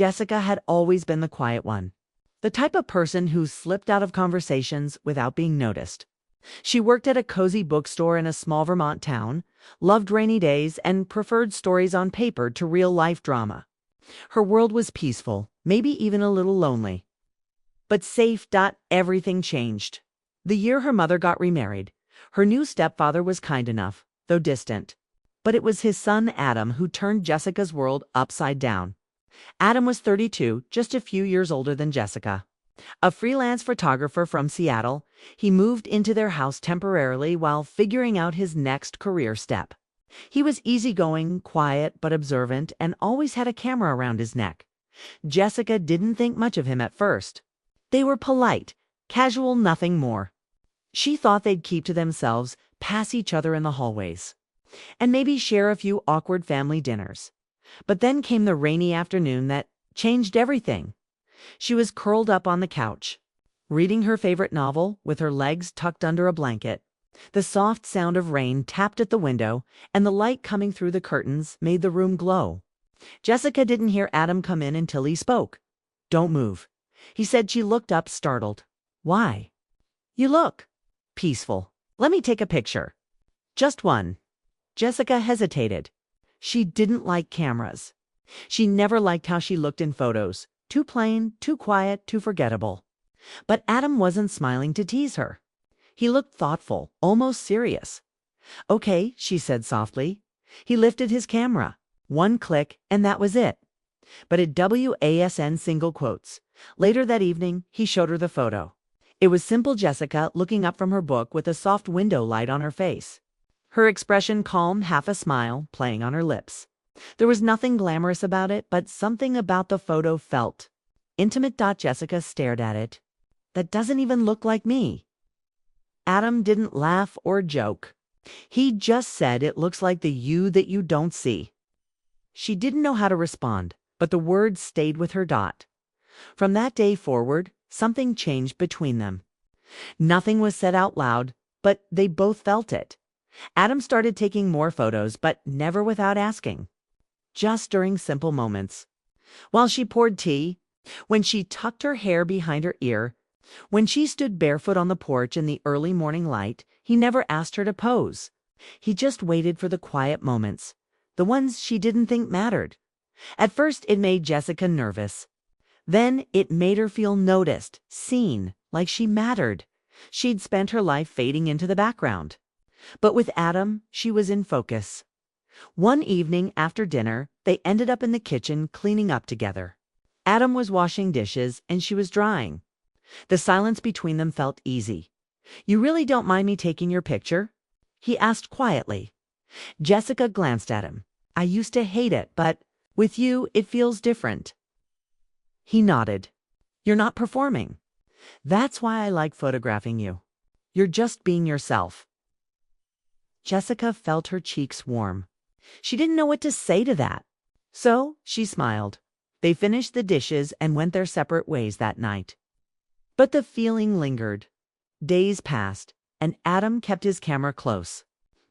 Jessica had always been the quiet one, the type of person who slipped out of conversations without being noticed. She worked at a cozy bookstore in a small Vermont town, loved rainy days, and preferred stories on paper to real-life drama. Her world was peaceful, maybe even a little lonely. But safe. Everything changed. The year her mother got remarried, her new stepfather was kind enough, though distant. But it was his son Adam who turned Jessica's world upside down. Adam was 32, just a few years older than Jessica. A freelance photographer from Seattle, he moved into their house temporarily while figuring out his next career step. He was easygoing, quiet, but observant, and always had a camera around his neck. Jessica didn't think much of him at first. They were polite, casual, nothing more. She thought they'd keep to themselves, pass each other in the hallways, and maybe share a few awkward family dinners. But then came the rainy afternoon that changed everything. She was curled up on the couch, reading her favorite novel with her legs tucked under a blanket. The soft sound of rain tapped at the window, and the light coming through the curtains made the room glow. Jessica didn't hear Adam come in until he spoke. "Don't move," he said. She looked up, startled. "Why?" "You look peaceful. Let me take a picture." "Just one." Jessica hesitated. She didn't like cameras. She never liked how she looked in photos. Too plain, too quiet, too forgettable. But Adam wasn't smiling to tease her. He looked thoughtful, almost serious. "Okay," she said softly. He lifted his camera. One click, and that was it. But it WASN single quotes. Later that evening, he showed her the photo. It was simple Jessica looking up from her book with a soft window light on her face. Her expression calm, half a smile playing on her lips. There was nothing glamorous about it, but something about the photo felt intimate. Jessica stared at it. "That doesn't even look like me." Adam didn't laugh or joke. He just said, "It looks like the you that you don't see." She didn't know how to respond, but the words stayed with her. From that day forward, something changed between them. Nothing was said out loud, but they both felt it. Adam started taking more photos, but never without asking. Just during simple moments. While she poured tea, when she tucked her hair behind her ear, when she stood barefoot on the porch in the early morning light, he never asked her to pose. He just waited for the quiet moments, the ones she didn't think mattered. At first, it made Jessica nervous. Then it made her feel noticed, seen, like she mattered. She'd spent her life fading into the background. But with Adam, she was in focus. One evening after dinner, they ended up in the kitchen cleaning up together. Adam was washing dishes and she was drying. The silence between them felt easy. "You really don't mind me taking your picture?" he asked quietly. Jessica glanced at him. "I used to hate it, but with you, it feels different." He nodded. "You're not performing. That's why I like photographing you. You're just being yourself." Jessica felt her cheeks warm. She didn't know what to say to that. So she smiled. They finished the dishes and went their separate ways that night. But the feeling lingered. Days passed, and Adam kept his camera close.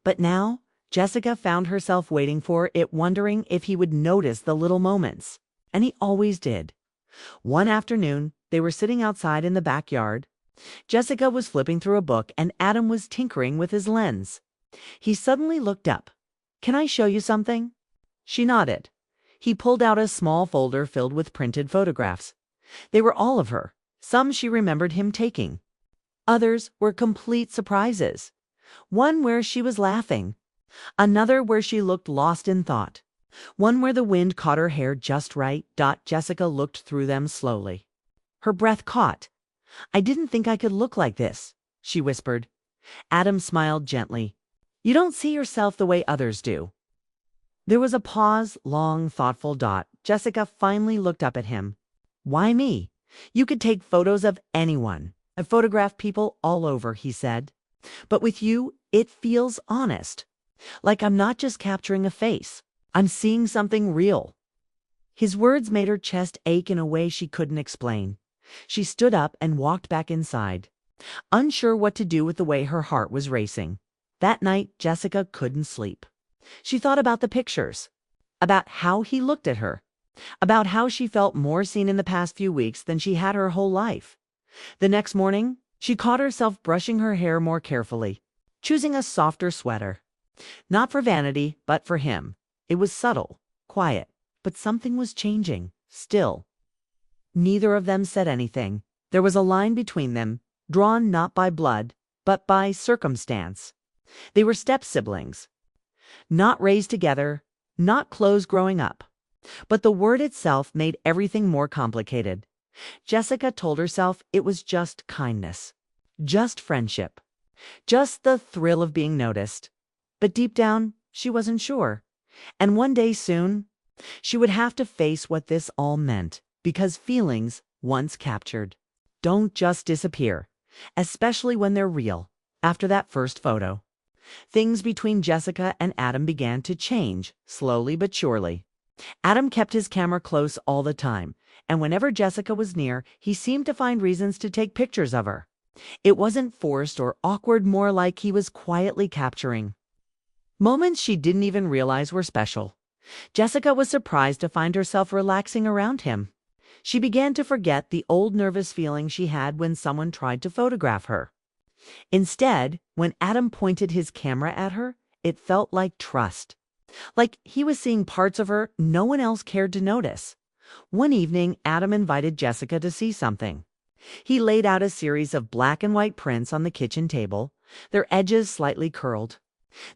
But now, Jessica found herself waiting for it, wondering if he would notice the little moments. And he always did. One afternoon, they were sitting outside in the backyard. Jessica was flipping through a book, and Adam was tinkering with his lens. He suddenly looked up. "Can I show you something?" She nodded. He pulled out a small folder filled with printed photographs. They were all of her. Some she remembered him taking. Others were complete surprises. One where she was laughing. Another where she looked lost in thought. One where the wind caught her hair just right. Jessica looked through them slowly. Her breath caught. "I didn't think I could look like this," she whispered. Adam smiled gently. "You don't see yourself the way others do." There was a pause, long, thoughtful. Jessica finally looked up at him. "Why me? You could take photos of anyone. I've photographed people all over," he said. "But with you, it feels honest. Like I'm not just capturing a face. I'm seeing something real." His words made her chest ache in a way she couldn't explain. She stood up and walked back inside, unsure what to do with the way her heart was racing. That night, Jessica couldn't sleep. She thought about the pictures, about how he looked at her, about how she felt more seen in the past few weeks than she had her whole life. The next morning, she caught herself brushing her hair more carefully, choosing a softer sweater. Not for vanity, but for him. It was subtle, quiet, but something was changing, still. Neither of them said anything. There was a line between them, drawn not by blood, but by circumstance. They were step-siblings, not raised together, not close growing up. But the word itself made everything more complicated. Jessica told herself it was just kindness, just friendship, just the thrill of being noticed. But deep down, she wasn't sure. And one day soon, she would have to face what this all meant, because feelings, once captured, don't just disappear, especially when they're real. After that first photo, things between Jessica and Adam began to change, slowly but surely. Adam kept his camera close all the time, and whenever Jessica was near, he seemed to find reasons to take pictures of her. It wasn't forced or awkward, more like he was quietly capturing moments she didn't even realize were special. Jessica was surprised to find herself relaxing around him. She began to forget the old nervous feeling she had when someone tried to photograph her. Instead, when Adam pointed his camera at her, it felt like trust. Like he was seeing parts of her no one else cared to notice. One evening, Adam invited Jessica to see something. He laid out a series of black and white prints on the kitchen table, their edges slightly curled.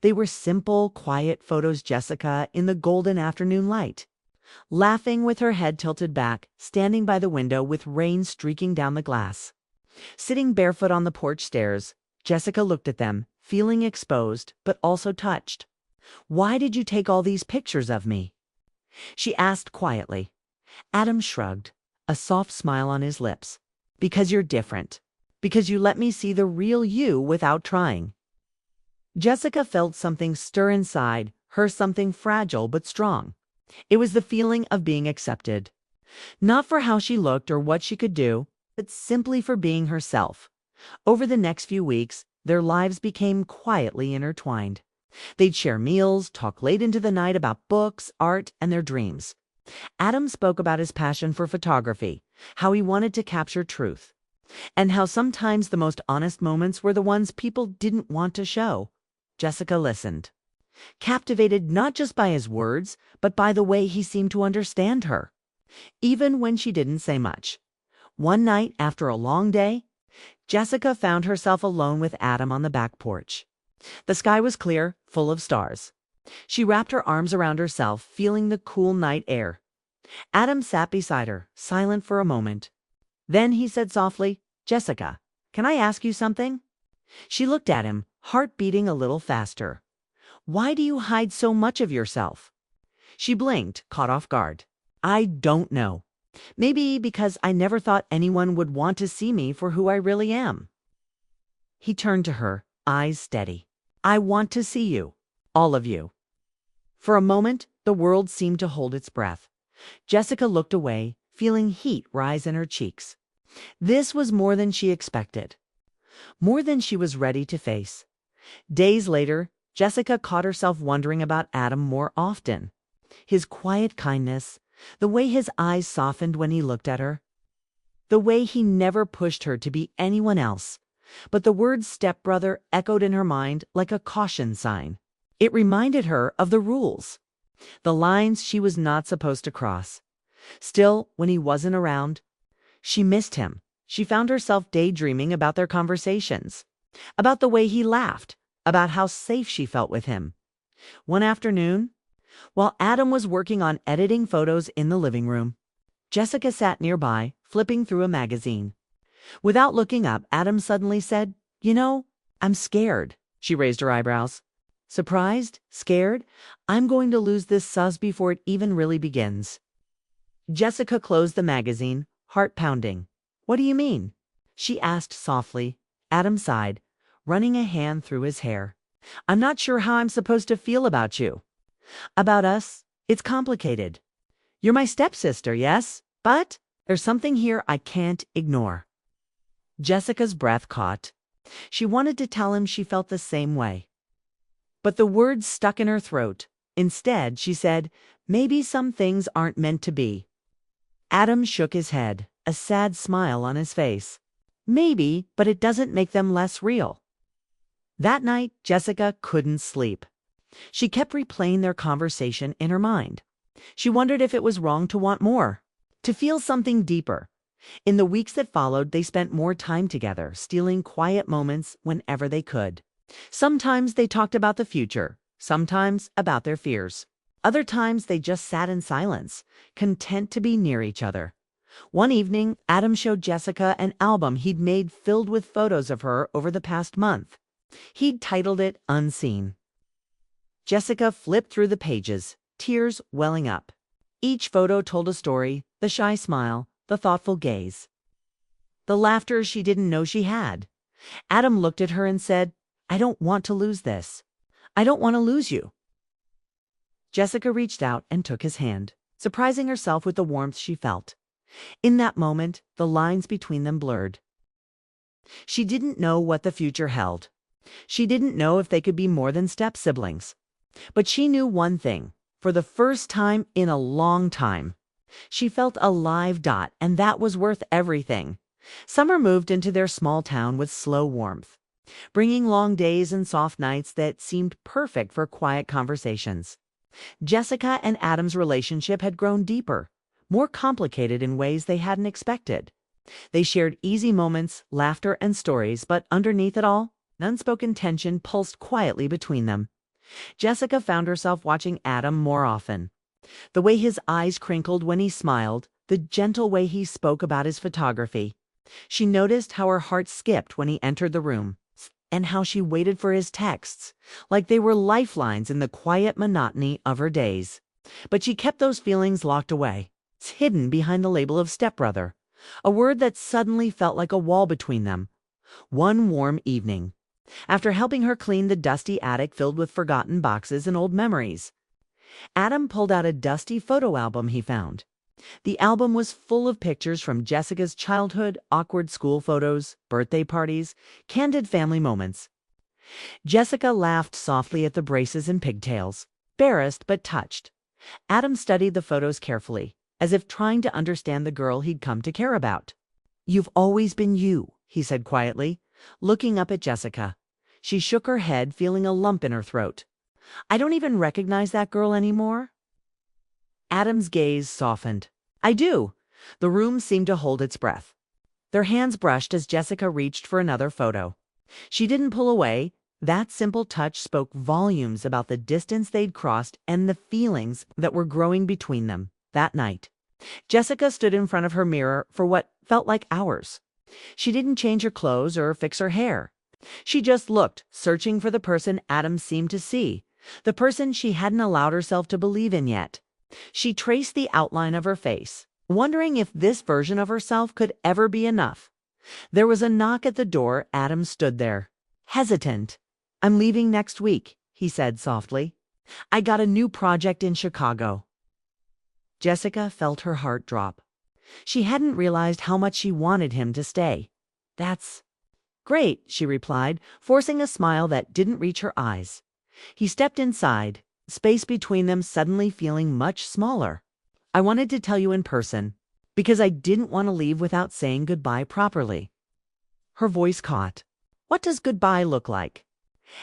They were simple, quiet photos of Jessica in the golden afternoon light, laughing with her head tilted back, standing by the window with rain streaking down the glass. Sitting barefoot on the porch stairs, Jessica looked at them, feeling exposed, but also touched. "Why did you take all these pictures of me?" she asked quietly. Adam shrugged, a soft smile on his lips. "Because you're different. Because you let me see the real you without trying." Jessica felt something stir inside her, something fragile but strong. It was the feeling of being accepted. Not for how she looked or what she could do, but simply for being herself. Over the next few weeks, their lives became quietly intertwined. They'd share meals, talk late into the night about books, art, and their dreams. Adam spoke about his passion for photography, how he wanted to capture truth, and how sometimes the most honest moments were the ones people didn't want to show. Jessica listened, captivated not just by his words, but by the way he seemed to understand her, even when she didn't say much. One night, after a long day, Jessica found herself alone with Adam on the back porch. The sky was clear, full of stars. She wrapped her arms around herself, feeling the cool night air. Adam sat beside her, silent for a moment. Then he said softly, "Jessica, can I ask you something?" She looked at him, heart beating a little faster. "Why do you hide so much of yourself?" She blinked, caught off guard. "I don't know. Maybe because I never thought anyone would want to see me for who I really am." He turned to her, eyes steady. "I want to see you. All of you." For a moment, the world seemed to hold its breath. Jessica looked away, feeling heat rise in her cheeks. This was more than she expected, more than she was ready to face. Days later, Jessica caught herself wondering about Adam more often. His quiet kindness, the way his eyes softened when he looked at her, the way he never pushed her to be anyone else. But the word stepbrother echoed in her mind like a caution sign. It reminded her of the rules, the lines she was not supposed to cross. Still, when he wasn't around, she missed him. She found herself daydreaming about their conversations, about the way he laughed, about how safe she felt with him. One afternoon, while Adam was working on editing photos in the living room, Jessica sat nearby, flipping through a magazine. Without looking up, Adam suddenly said, "You know, I'm scared." She raised her eyebrows. "Surprised? Scared? I'm going to lose this sus before it even really begins." Jessica closed the magazine, heart pounding. "What do you mean?" she asked softly. Adam sighed, running a hand through his hair. "I'm not sure how I'm supposed to feel about you. About us, it's complicated. You're my stepsister, yes? But there's something here I can't ignore." Jessica's breath caught. She wanted to tell him she felt the same way, but the words stuck in her throat. Instead, she said, maybe some things aren't meant to be. Adam shook his head, a sad smile on his face. Maybe, but it doesn't make them less real. That night, Jessica couldn't sleep. She kept replaying their conversation in her mind. She wondered if it was wrong to want more, to feel something deeper. In the weeks that followed, they spent more time together, stealing quiet moments whenever they could. Sometimes they talked about the future, sometimes about their fears. Other times they just sat in silence, content to be near each other. One evening, Adam showed Jessica an album he'd made filled with photos of her over the past month. He'd titled it Unseen. Jessica flipped through the pages, tears welling up. Each photo told a story, the shy smile, the thoughtful gaze, the laughter she didn't know she had. Adam looked at her and said, I don't want to lose this. I don't want to lose you. Jessica reached out and took his hand, surprising herself with the warmth she felt. In that moment, the lines between them blurred. She didn't know what the future held. She didn't know if they could be more than step-siblings. But she knew one thing. For the first time in a long time, she felt a live dot, and that was worth everything. Summer moved into their small town with slow warmth, bringing long days and soft nights that seemed perfect for quiet conversations. Jessica and Adam's relationship had grown deeper, more complicated in ways they hadn't expected. They shared easy moments, laughter, and stories, but underneath it all, an unspoken tension pulsed quietly between them. Jessica found herself watching Adam more often. The way his eyes crinkled when he smiled, the gentle way he spoke about his photography. She noticed how her heart skipped when he entered the room, and how she waited for his texts, like they were lifelines in the quiet monotony of her days. But she kept those feelings locked away, hidden behind the label of stepbrother, a word that suddenly felt like a wall between them. One warm evening, after helping her clean the dusty attic filled with forgotten boxes and old memories, Adam pulled out a dusty photo album he found. The album was full of pictures from Jessica's childhood, awkward school photos, birthday parties, candid family moments. Jessica laughed softly at the braces and pigtails, embarrassed but touched. Adam studied the photos carefully, as if trying to understand the girl he'd come to care about. You've always been you, he said quietly, looking up at Jessica. She shook her head, feeling a lump in her throat. I don't even recognize that girl anymore. Adam's gaze softened. I do. The room seemed to hold its breath. Their hands brushed as Jessica reached for another photo. She didn't pull away. That simple touch spoke volumes about the distance they'd crossed and the feelings that were growing between them that night. Jessica stood in front of her mirror for what felt like hours. She didn't change her clothes or fix her hair. She just looked, searching for the person Adam seemed to see, the person she hadn't allowed herself to believe in yet. She traced the outline of her face, wondering if this version of herself could ever be enough. There was a knock at the door. Adam stood there, hesitant. I'm leaving next week, he said softly. I got a new project in Chicago. Jessica felt her heart drop. She hadn't realized how much she wanted him to stay. That's great, she replied, forcing a smile that didn't reach her eyes. He stepped inside, space between them suddenly feeling much smaller. I wanted to tell you in person, because I didn't want to leave without saying goodbye properly. Her voice caught. What does goodbye look like?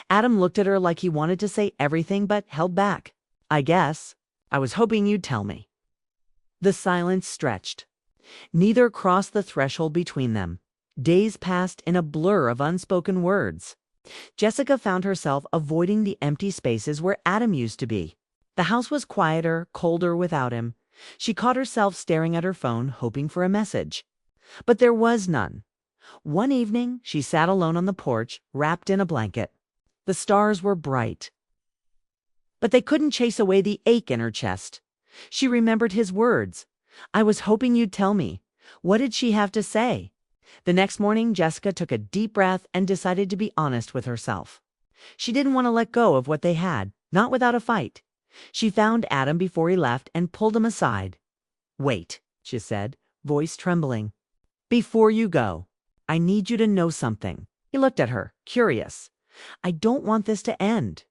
Adam looked at her like he wanted to say everything but held back. I guess. I was hoping you'd tell me. The silence stretched. Neither crossed the threshold between them. Days passed in a blur of unspoken words. Jessica found herself avoiding the empty spaces where Adam used to be. The house was quieter, colder without him. She caught herself staring at her phone, hoping for a message. But there was none. One evening, she sat alone on the porch, wrapped in a blanket. The stars were bright, but they couldn't chase away the ache in her chest. She remembered his words. I was hoping you'd tell me. What did she have to say? The next morning, Jessica took a deep breath and decided to be honest with herself. She didn't want to let go of what they had, not without a fight. She found Adam before he left and pulled him aside. Wait, she said, voice trembling. Before you go, I need you to know something. He looked at her, curious. I don't want this to end.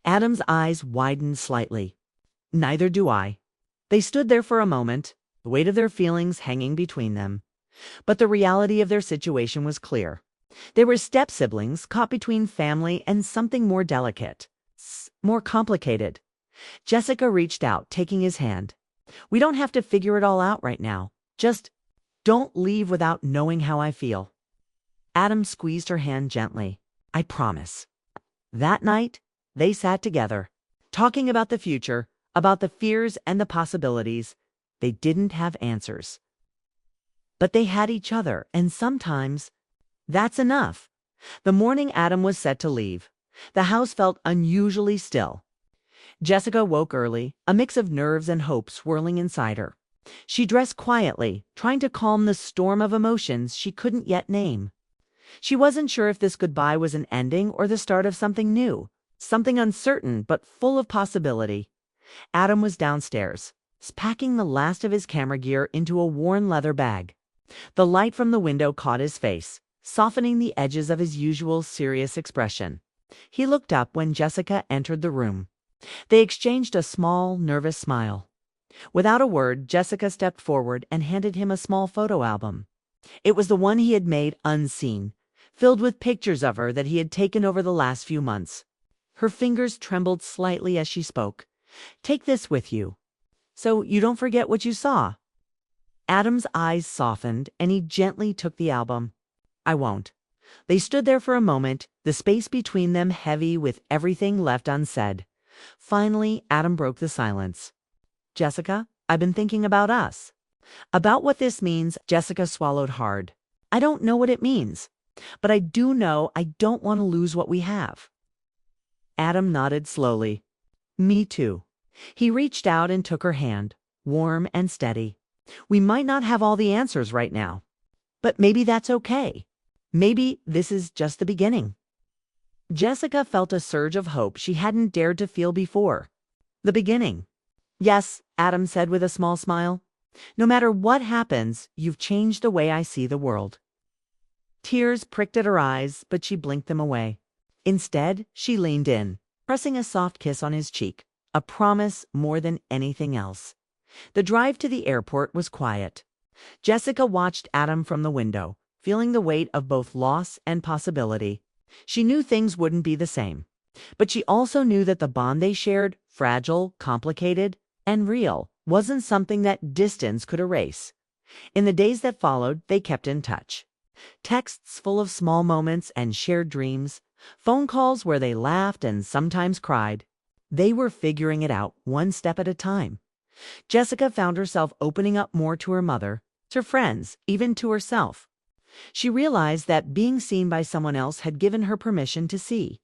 Adam's eyes widened slightly. Neither do I. They stood there for a moment, the weight of their feelings hanging between them. But the reality of their situation was clear. They were step-siblings caught between family and something more delicate, more complicated. Jessica reached out, taking his hand. We don't have to figure it all out right now. Just don't leave without knowing how I feel. Adam squeezed her hand gently. I promise. That night, they sat together, talking about the future, about the fears and the possibilities. They didn't have answers. But they had each other, and sometimes that's enough. The morning Adam was set to leave, the house felt unusually still. Jessica woke early, a mix of nerves and hope swirling inside her. She dressed quietly, trying to calm the storm of emotions she couldn't yet name. She wasn't sure if this goodbye was an ending or the start of something new, something uncertain but full of possibility. Adam was downstairs, packing the last of his camera gear into a worn leather bag. The light from the window caught his face, softening the edges of his usual serious expression. He looked up when Jessica entered the room. They exchanged a small, nervous smile. Without a word, Jessica stepped forward and handed him a small photo album. It was the one he had made unseen, filled with pictures of her that he had taken over the last few months. Her fingers trembled slightly as she spoke. Take this with you, so you don't forget what you saw. Adam's eyes softened, and he gently took the album. I won't. They stood there for a moment, the space between them heavy with everything left unsaid. Finally, Adam broke the silence. Jessica, I've been thinking about us. About what this means. Jessica swallowed hard. I don't know what it means, but I do know I don't want to lose what we have. Adam nodded slowly. Me too. He reached out and took her hand, warm and steady. We might not have all the answers right now, but maybe that's okay. Maybe this is just the beginning. Jessica felt a surge of hope she hadn't dared to feel before. The beginning. Yes, Adam said with a small smile. No matter what happens, you've changed the way I see the world. Tears pricked at her eyes, but she blinked them away. Instead, she leaned in, pressing a soft kiss on his cheek, a promise more than anything else. The drive to the airport was quiet. Jessica watched Adam from the window, feeling the weight of both loss and possibility. She knew things wouldn't be the same, but she also knew that the bond they shared, fragile, complicated, and real, wasn't something that distance could erase. In the days that followed, they kept in touch. Texts full of small moments and shared dreams, phone calls where they laughed and sometimes cried. They were figuring it out one step at a time. Jessica found herself opening up more to her mother, to friends, even to herself. She realized that being seen by someone else had given her permission to see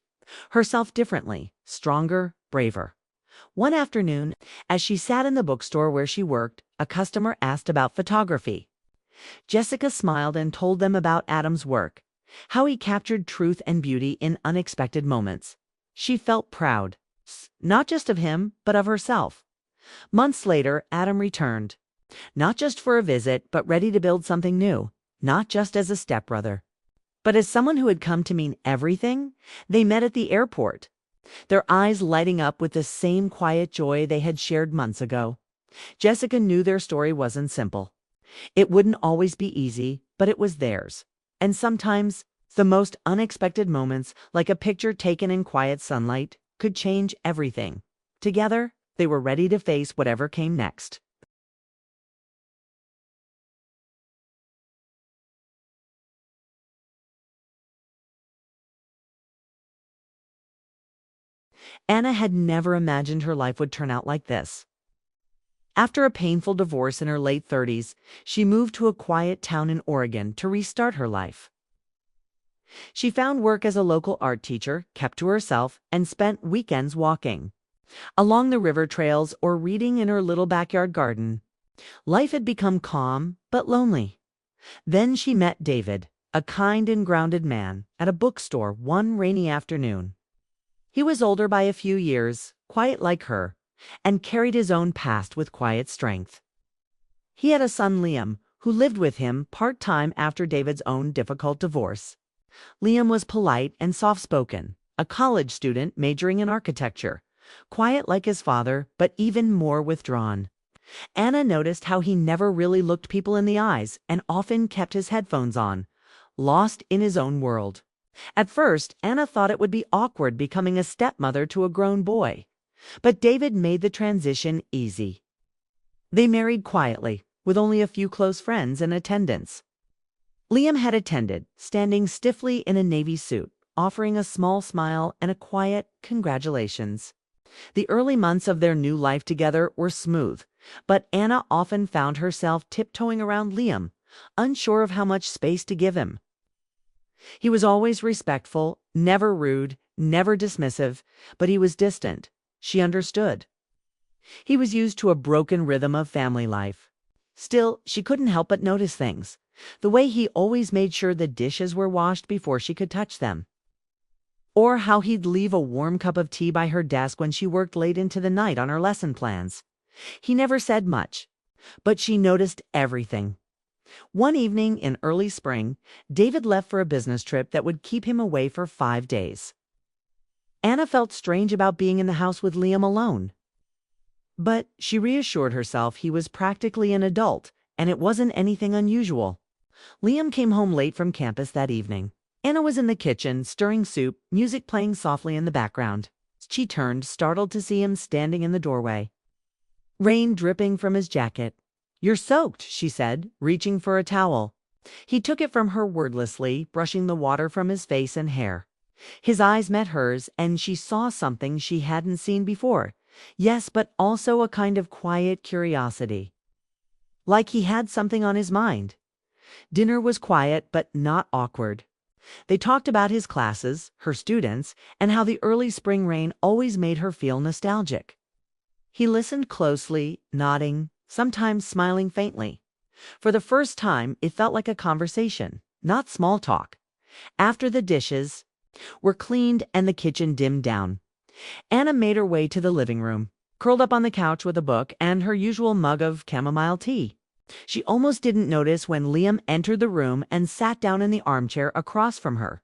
herself differently, stronger, braver. One afternoon, as she sat in the bookstore where she worked, a customer asked about photography. Jessica smiled and told them about Adam's work, how he captured truth and beauty in unexpected moments. She felt proud, not just of him, but of herself. Months later, Adam returned, not just for a visit, but ready to build something new, not just as a stepbrother, but as someone who had come to mean everything. They met at the airport, their eyes lighting up with the same quiet joy they had shared months ago. Jessica knew their story wasn't simple. It wouldn't always be easy, but it was theirs. And sometimes, the most unexpected moments, like a picture taken in quiet sunlight, could change everything. Together, they were ready to face whatever came next. Anna had never imagined her life would turn out like this. After a painful divorce in her late 30s, she moved to a quiet town in Oregon to restart her life. She found work as a local art teacher, kept to herself, and spent weekends walking along the river trails or reading in her little backyard garden. Life had become calm, but lonely. Then she met David, a kind and grounded man, at a bookstore one rainy afternoon. He was older by a few years, quiet like her, and carried his own past with quiet strength. He had a son, Liam, who lived with him part-time after David's own difficult divorce. Liam was polite and soft-spoken, a college student majoring in architecture, quiet like his father, but even more withdrawn. Anna noticed how he never really looked people in the eyes and often kept his headphones on, lost in his own world. At first, Anna thought it would be awkward becoming a stepmother to a grown boy, but David made the transition easy. They married quietly, with only a few close friends in attendance. Liam had attended, standing stiffly in a navy suit, offering a small smile and a quiet congratulations. The early months of their new life together were smooth, but Anna often found herself tiptoeing around Liam, unsure of how much space to give him. He was always respectful, never rude, never dismissive, but he was distant. She understood. He was used to a broken rhythm of family life. Still, she couldn't help but notice things. The way he always made sure the dishes were washed before she could touch them. Or how he'd leave a warm cup of tea by her desk when she worked late into the night on her lesson plans. He never said much, but she noticed everything. One evening in early spring, David left for a business trip that would keep him away for 5 days. Anna felt strange about being in the house with Liam alone. But she reassured herself he was practically an adult, and it wasn't anything unusual. Liam came home late from campus that evening. Anna was in the kitchen, stirring soup, music playing softly in the background. She turned, startled to see him standing in the doorway, rain dripping from his jacket. "You're soaked," she said, reaching for a towel. He took it from her wordlessly, brushing the water from his face and hair. His eyes met hers, and she saw something she hadn't seen before. Yes, but also a kind of quiet curiosity. Like he had something on his mind. Dinner was quiet, but not awkward. They talked about his classes, her students, and how the early spring rain always made her feel nostalgic. He listened closely, nodding, sometimes smiling faintly. For the first time, it felt like a conversation, not small talk. After the dishes were cleaned and the kitchen dimmed down, Anna made her way to the living room, curled up on the couch with a book and her usual mug of chamomile tea. She almost didn't notice when Liam entered the room and sat down in the armchair across from her.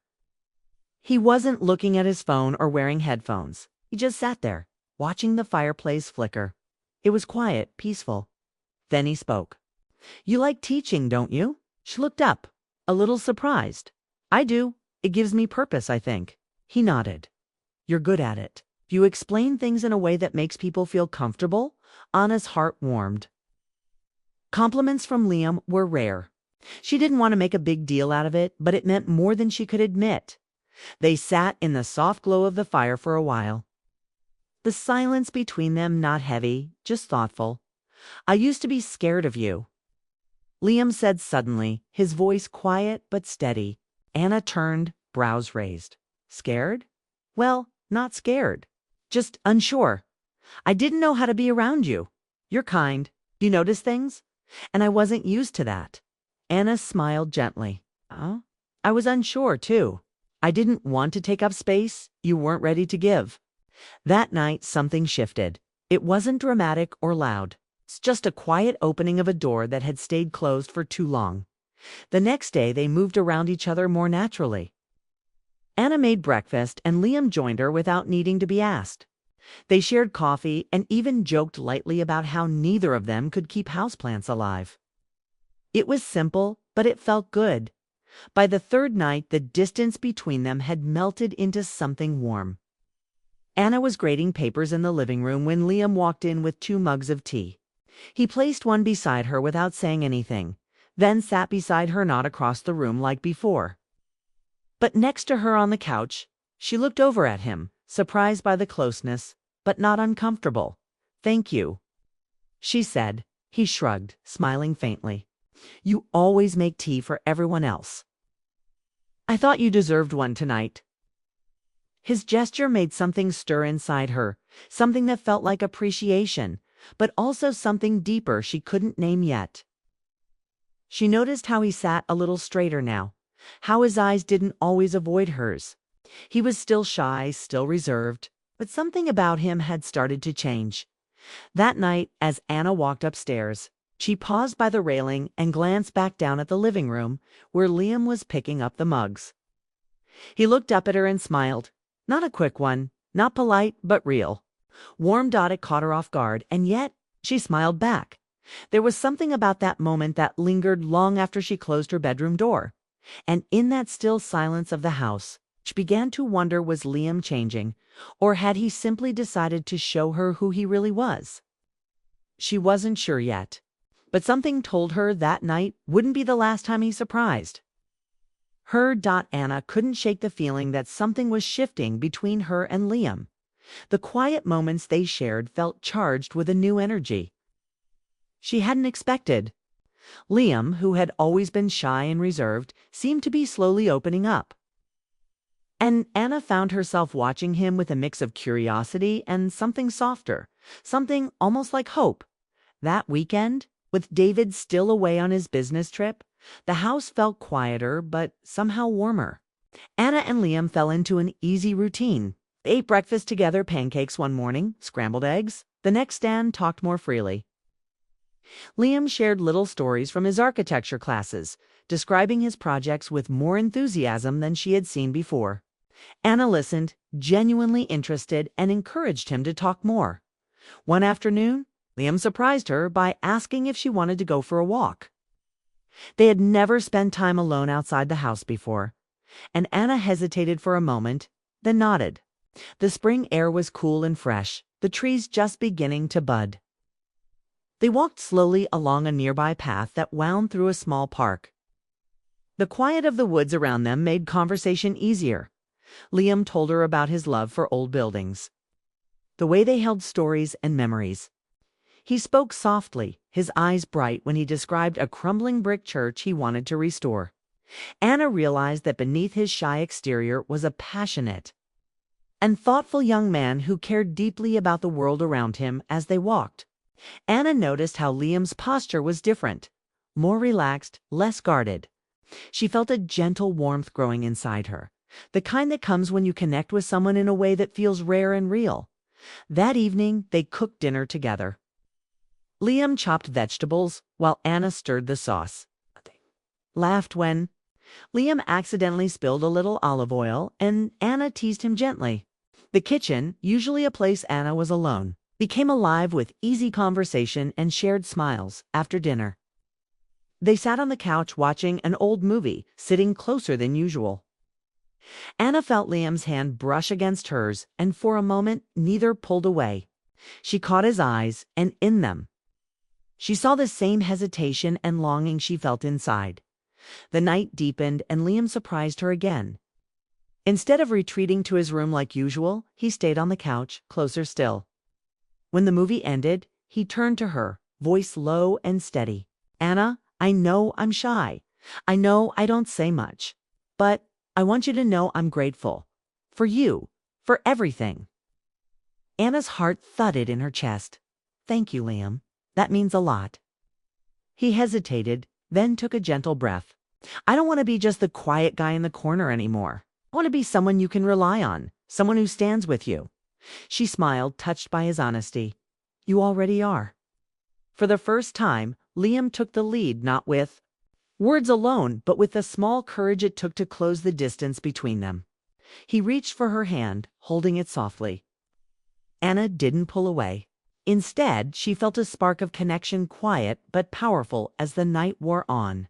He wasn't looking at his phone or wearing headphones. He just sat there, watching the fireplace flicker. It was quiet, peaceful. Then he spoke. "You like teaching, don't you?" She looked up, a little surprised. "I do. It gives me purpose, I think." He nodded. "You're good at it. You explain things in a way that makes people feel comfortable." Anna's heart warmed. Compliments from Liam were rare. She didn't want to make a big deal out of it, but it meant more than she could admit. They sat in the soft glow of the fire for a while. The silence between them not heavy, just thoughtful. "I used to be scared of you," Liam said suddenly, his voice quiet but steady. Anna turned, brows raised. "Scared?" "Well, not scared. Just unsure. I didn't know how to be around you. You're kind. You notice things? And I wasn't used to that." Anna smiled gently. "Oh, I was unsure, too. I didn't want to take up space you weren't ready to give." That night, something shifted. It wasn't dramatic or loud. It's just a quiet opening of a door that had stayed closed for too long. The next day, they moved around each other more naturally. Anna made breakfast, and Liam joined her without needing to be asked. They shared coffee and even joked lightly about how neither of them could keep houseplants alive. It was simple, but it felt good. By the third night, the distance between them had melted into something warm. Anna was grading papers in the living room when Liam walked in with 2 mugs of tea. He placed one beside her without saying anything, then sat beside her, not across the room like before, but next to her on the couch. She looked over at him, surprised by the closeness, but not uncomfortable. "Thank you," she said. He shrugged, smiling faintly. "You always make tea for everyone else. I thought you deserved one tonight." His gesture made something stir inside her, something that felt like appreciation, but also something deeper she couldn't name yet. She noticed how he sat a little straighter now, how his eyes didn't always avoid hers. He was still shy, still reserved, but something about him had started to change. That night, as Anna walked upstairs, she paused by the railing and glanced back down at the living room, where Liam was picking up the mugs. He looked up at her and smiled. Not a quick one, not polite, but real. Warm Dot caught her off guard, and yet she smiled back. There was something about that moment that lingered long after she closed her bedroom door. And in that still silence of the house, she began to wonder, was Liam changing, or had he simply decided to show her who he really was? She wasn't sure yet, but something told her that night wouldn't be the last time he surprised. Anna couldn't shake the feeling that something was shifting between her and Liam. The quiet moments they shared felt charged with a new energy she hadn't expected. Liam, who had always been shy and reserved, seemed to be slowly opening up. And Anna found herself watching him with a mix of curiosity and something softer, something almost like hope. That weekend, with David still away on his business trip, the house felt quieter but somehow warmer. Anna and Liam fell into an easy routine. They ate breakfast together, pancakes one morning, scrambled eggs. The next, Dan talked more freely. Liam shared little stories from his architecture classes, describing his projects with more enthusiasm than she had seen before. Anna listened, genuinely interested, and encouraged him to talk more. One afternoon, Liam surprised her by asking if she wanted to go for a walk. They had never spent time alone outside the house before, and Anna hesitated for a moment, then nodded. The spring air was cool and fresh, the trees just beginning to bud. They walked slowly along a nearby path that wound through a small park. The quiet of the woods around them made conversation easier. Liam told her about his love for old buildings, the way they held stories and memories. He spoke softly, his eyes bright when he described a crumbling brick church he wanted to restore. Anna realized that beneath his shy exterior was a passionate and thoughtful young man who cared deeply about the world around him. As they walked, Anna noticed how Liam's posture was different, more relaxed, less guarded. She felt a gentle warmth growing inside her, the kind that comes when you connect with someone in a way that feels rare and real. That evening, they cooked dinner together. Liam chopped vegetables while Anna stirred the sauce. Laughed when Liam accidentally spilled a little olive oil, and Anna teased him gently. The kitchen, usually a place Anna was alone, became alive with easy conversation and shared smiles after dinner. They sat on the couch watching an old movie, sitting closer than usual. Anna felt Liam's hand brush against hers, and for a moment neither pulled away. She caught his eyes, and in them she saw the same hesitation and longing she felt inside. The night deepened, and Liam surprised her again. Instead of retreating to his room like usual, he stayed on the couch, closer still. When the movie ended, he turned to her, voice low and steady. "Anna, I know I'm shy. I know I don't say much. But I want you to know I'm grateful. For you. For everything." Anna's heart thudded in her chest. "Thank you, Liam. That means a lot." He hesitated, then took a gentle breath. "I don't want to be just the quiet guy in the corner anymore. I want to be someone you can rely on, someone who stands with you." She smiled, touched by his honesty. "You already are." For the first time, Liam took the lead, not with words alone, but with the small courage it took to close the distance between them. He reached for her hand, holding it softly. Anna didn't pull away. Instead, she felt a spark of connection, quiet but powerful, as the night wore on.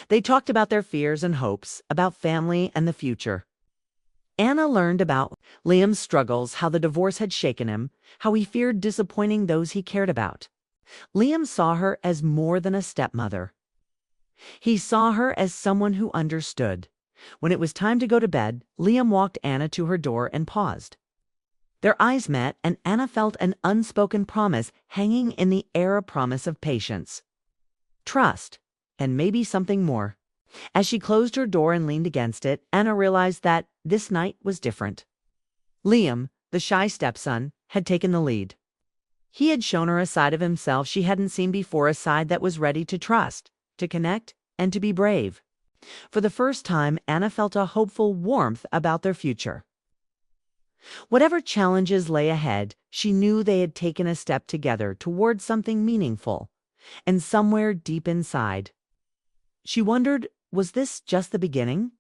They talked about their fears and hopes, about family and the future. Anna learned about Liam's struggles, how the divorce had shaken him, how he feared disappointing those he cared about. Liam saw her as more than a stepmother. He saw her as someone who understood. When it was time to go to bed, Liam walked Anna to her door and paused. Their eyes met, and Anna felt an unspoken promise hanging in the air, a promise of patience, trust, and maybe something more. As she closed her door and leaned against it, Anna realized that this night was different. Liam, the shy stepson, had taken the lead. He had shown her a side of himself she hadn't seen before, a side that was ready to trust, to connect, and to be brave. For the first time, Anna felt a hopeful warmth about their future. Whatever challenges lay ahead, she knew they had taken a step together towards something meaningful. And somewhere deep inside, she wondered, was this just the beginning?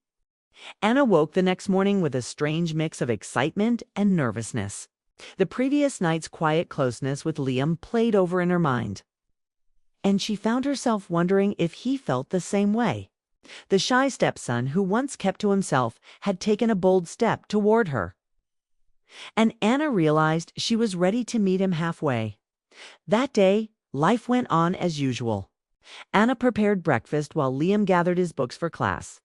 Anna woke the next morning with a strange mix of excitement and nervousness. The previous night's quiet closeness with Liam played over in her mind, and she found herself wondering if he felt the same way. The shy stepson who once kept to himself had taken a bold step toward her, and Anna realized she was ready to meet him halfway. That day, life went on as usual. Anna prepared breakfast while Liam gathered his books for class.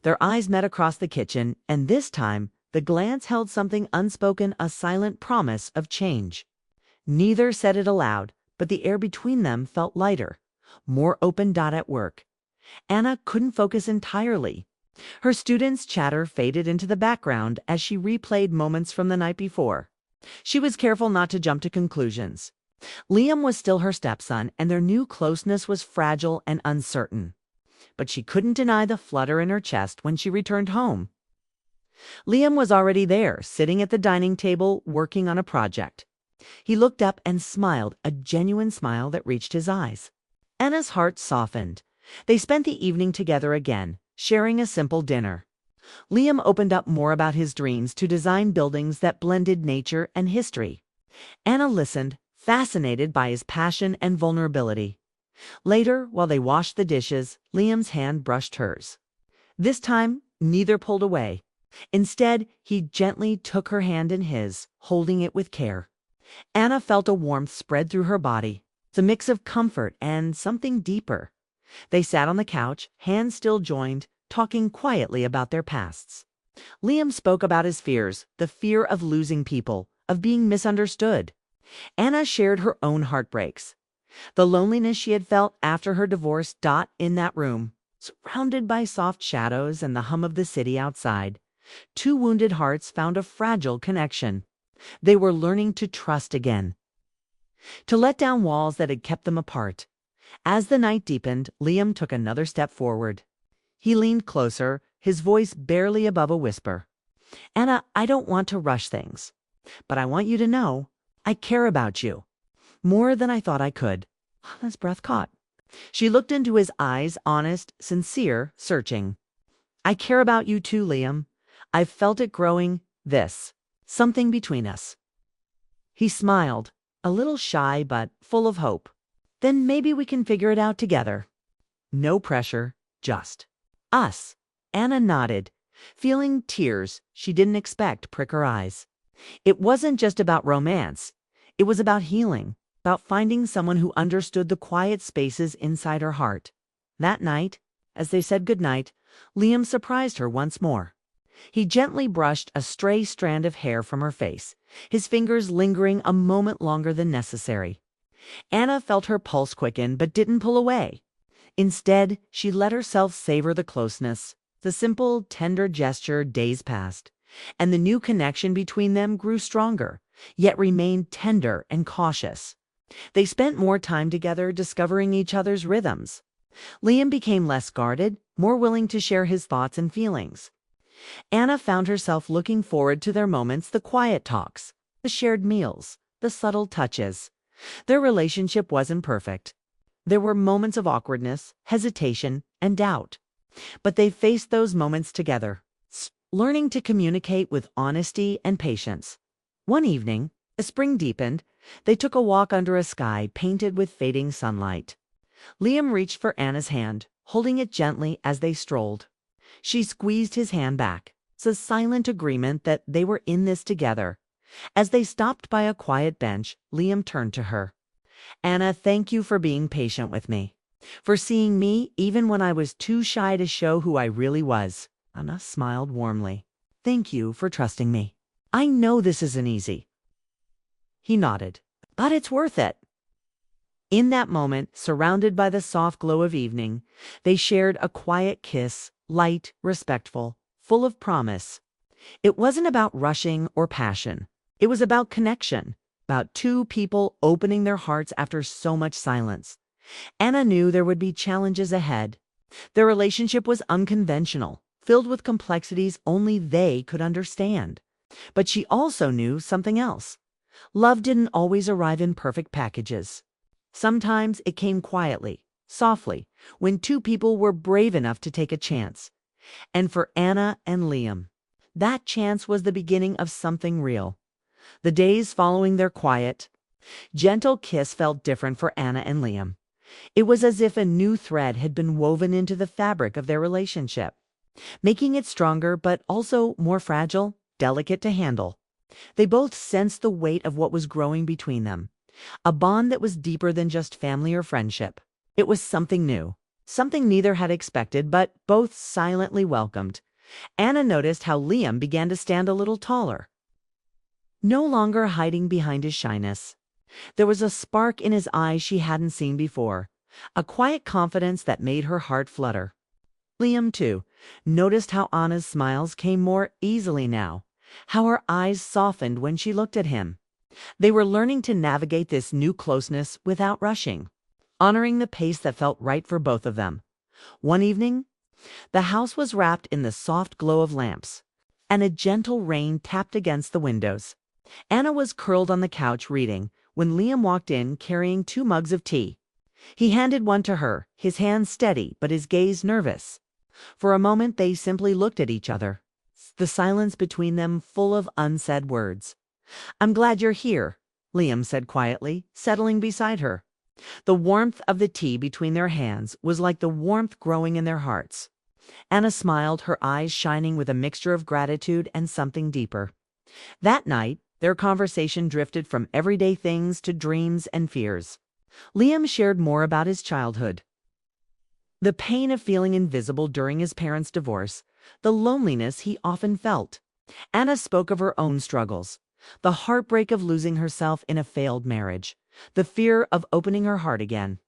Their eyes met across the kitchen, and this time, the glance held something unspoken, a silent promise of change. Neither said it aloud, but the air between them felt lighter, more open. At work, Anna couldn't focus entirely. Her students' chatter faded into the background as she replayed moments from the night before. She was careful not to jump to conclusions. Liam was still her stepson, and their new closeness was fragile and uncertain. But she couldn't deny the flutter in her chest when she returned home. Liam was already there, sitting at the dining table, working on a project. He looked up and smiled, a genuine smile that reached his eyes. Anna's heart softened. They spent the evening together again, sharing a simple dinner. Liam opened up more about his dreams to design buildings that blended nature and history. Anna listened, fascinated by his passion and vulnerability. Later, while they washed the dishes, Liam's hand brushed hers. This time, neither pulled away. Instead, he gently took her hand in his, holding it with care. Anna felt a warmth spread through her body, a mix of comfort and something deeper. They sat on the couch, hands still joined, talking quietly about their pasts. Liam spoke about his fears, the fear of losing people, of being misunderstood. Anna shared her own heartbreaks. The loneliness she had felt after her divorce. In that room, surrounded by soft shadows and the hum of the city outside, two wounded hearts found a fragile connection. They were learning to trust again, to let down walls that had kept them apart. As the night deepened, Liam took another step forward. He leaned closer, his voice barely above a whisper. Anna, I don't want to rush things, but I want you to know I care about you more than I thought I could. Anna's breath caught. She looked into his eyes, honest, sincere, searching. I care about you too, Liam. I've felt it growing, something between us. He smiled, a little shy but full of hope. Then maybe we can figure it out together. No pressure, just us. Anna nodded, feeling tears she didn't expect prick her eyes. It wasn't just about romance. It was about healing, about finding someone who understood the quiet spaces inside her heart. That night, as they said goodnight, Liam surprised her once more. He gently brushed a stray strand of hair from her face, his fingers lingering a moment longer than necessary. Anna felt her pulse quicken but didn't pull away. Instead, she let herself savor the closeness, the simple, tender gesture. Days passed, and the new connection between them grew stronger, yet remained tender and cautious. They spent more time together discovering each other's rhythms. Liam became less guarded, more willing to share his thoughts and feelings. Anna found herself looking forward to their moments, the quiet talks, the shared meals, the subtle touches. Their relationship wasn't perfect. There were moments of awkwardness, hesitation, and doubt. But they faced those moments together, learning to communicate with honesty and patience. One evening, as spring deepened, they took a walk under a sky painted with fading sunlight. Liam reached for Anna's hand, holding it gently as they strolled. She squeezed his hand back. It's a silent agreement that they were in this together. As they stopped by a quiet bench, Liam turned to her. Anna, thank you for being patient with me, for seeing me even when I was too shy to show who I really was. Anna smiled warmly. Thank you for trusting me. I know this isn't easy. He nodded. But it's worth it. In that moment, surrounded by the soft glow of evening, they shared a quiet kiss, light, respectful, full of promise. It wasn't about rushing or passion. It was about connection, about two people opening their hearts after so much silence. Anna knew there would be challenges ahead. Their relationship was unconventional, filled with complexities only they could understand. But she also knew something else. Love didn't always arrive in perfect packages. Sometimes it came quietly, softly, when two people were brave enough to take a chance. And for Anna and Liam, that chance was the beginning of something real. The days following their quiet, gentle kiss felt different for Anna and Liam. It was as if a new thread had been woven into the fabric of their relationship, making it stronger but also more fragile, delicate to handle. They both sensed the weight of what was growing between them, a bond that was deeper than just family or friendship. It was something new, something neither had expected but both silently welcomed. Anna noticed how Liam began to stand a little taller, no longer hiding behind his shyness. There was a spark in his eyes she hadn't seen before, a quiet confidence that made her heart flutter. Liam, too, noticed how Anna's smiles came more easily now, how her eyes softened when she looked at him. They were learning to navigate this new closeness without rushing, honoring the pace that felt right for both of them. One evening, the house was wrapped in the soft glow of lamps, and a gentle rain tapped against the windows. Anna was curled on the couch reading when Liam walked in carrying 2 mugs of tea. He handed one to her, his hand steady but his gaze nervous. For a moment they simply looked at each other, the silence between them full of unsaid words. "I'm glad you're here," Liam said quietly, settling beside her. The warmth of the tea between their hands was like the warmth growing in their hearts. Anna smiled, her eyes shining with a mixture of gratitude and something deeper. That night, their conversation drifted from everyday things to dreams and fears. Liam shared more about his childhood, the pain of feeling invisible during his parents' divorce, the loneliness he often felt. Anna spoke of her own struggles, the heartbreak of losing herself in a failed marriage, the fear of opening her heart again.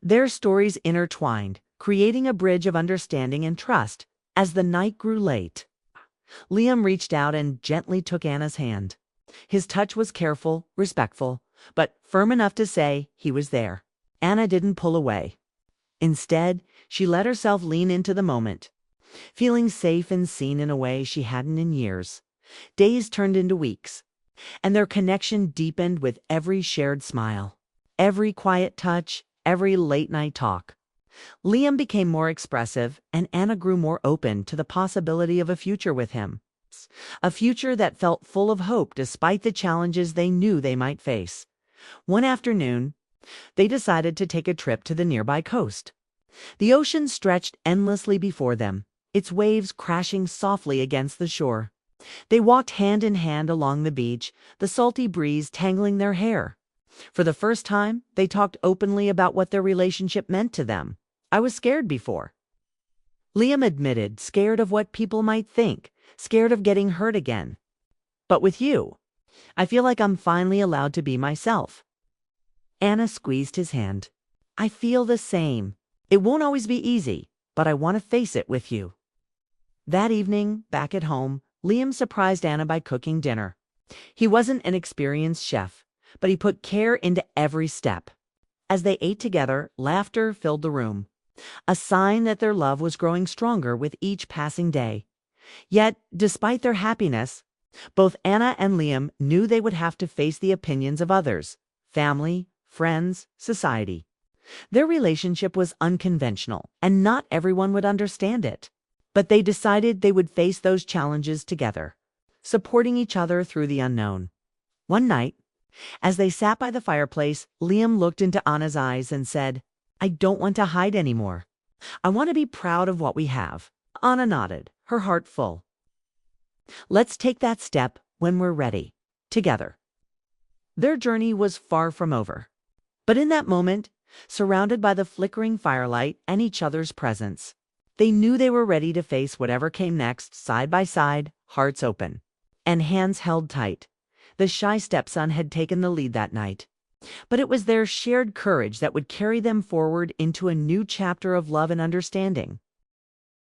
Their stories intertwined, creating a bridge of understanding and trust. As the night grew late, Liam reached out and gently took Anna's hand. His touch was careful, respectful, but firm enough to say he was there. Anna didn't pull away. Instead, she let herself lean into the moment, feeling safe and seen in a way she hadn't in years. Days turned into weeks, and their connection deepened with every shared smile, every quiet touch, every late-night talk. Liam became more expressive, and Anna grew more open to the possibility of a future with him. A future that felt full of hope despite the challenges they knew they might face. One afternoon, they decided to take a trip to the nearby coast. The ocean stretched endlessly before them, its waves crashing softly against the shore. They walked hand in hand along the beach, the salty breeze tangling their hair. For the first time, they talked openly about what their relationship meant to them. "I was scared before," Liam admitted, scared of what people might think, scared of getting hurt again. "But with you, I feel like I'm finally allowed to be myself." Anna squeezed his hand. "I feel the same. It won't always be easy, but I want to face it with you." That evening, back at home, Liam surprised Anna by cooking dinner. He wasn't an experienced chef, but he put care into every step. As they ate together, laughter filled the room, a sign that their love was growing stronger with each passing day. Yet, despite their happiness, both Anna and Liam knew they would have to face the opinions of others, family, friends, society. Their relationship was unconventional, and not everyone would understand it. But they decided they would face those challenges together, supporting each other through the unknown. One night, as they sat by the fireplace, Liam looked into Anna's eyes and said, "I don't want to hide anymore. I want to be proud of what we have." Anna nodded, her heart full. "Let's take that step when we're ready, together." Their journey was far from over. But in that moment, surrounded by the flickering firelight and each other's presence, they knew they were ready to face whatever came next, side by side, hearts open, and hands held tight. The shy stepson had taken the lead that night, but it was their shared courage that would carry them forward into a new chapter of love and understanding.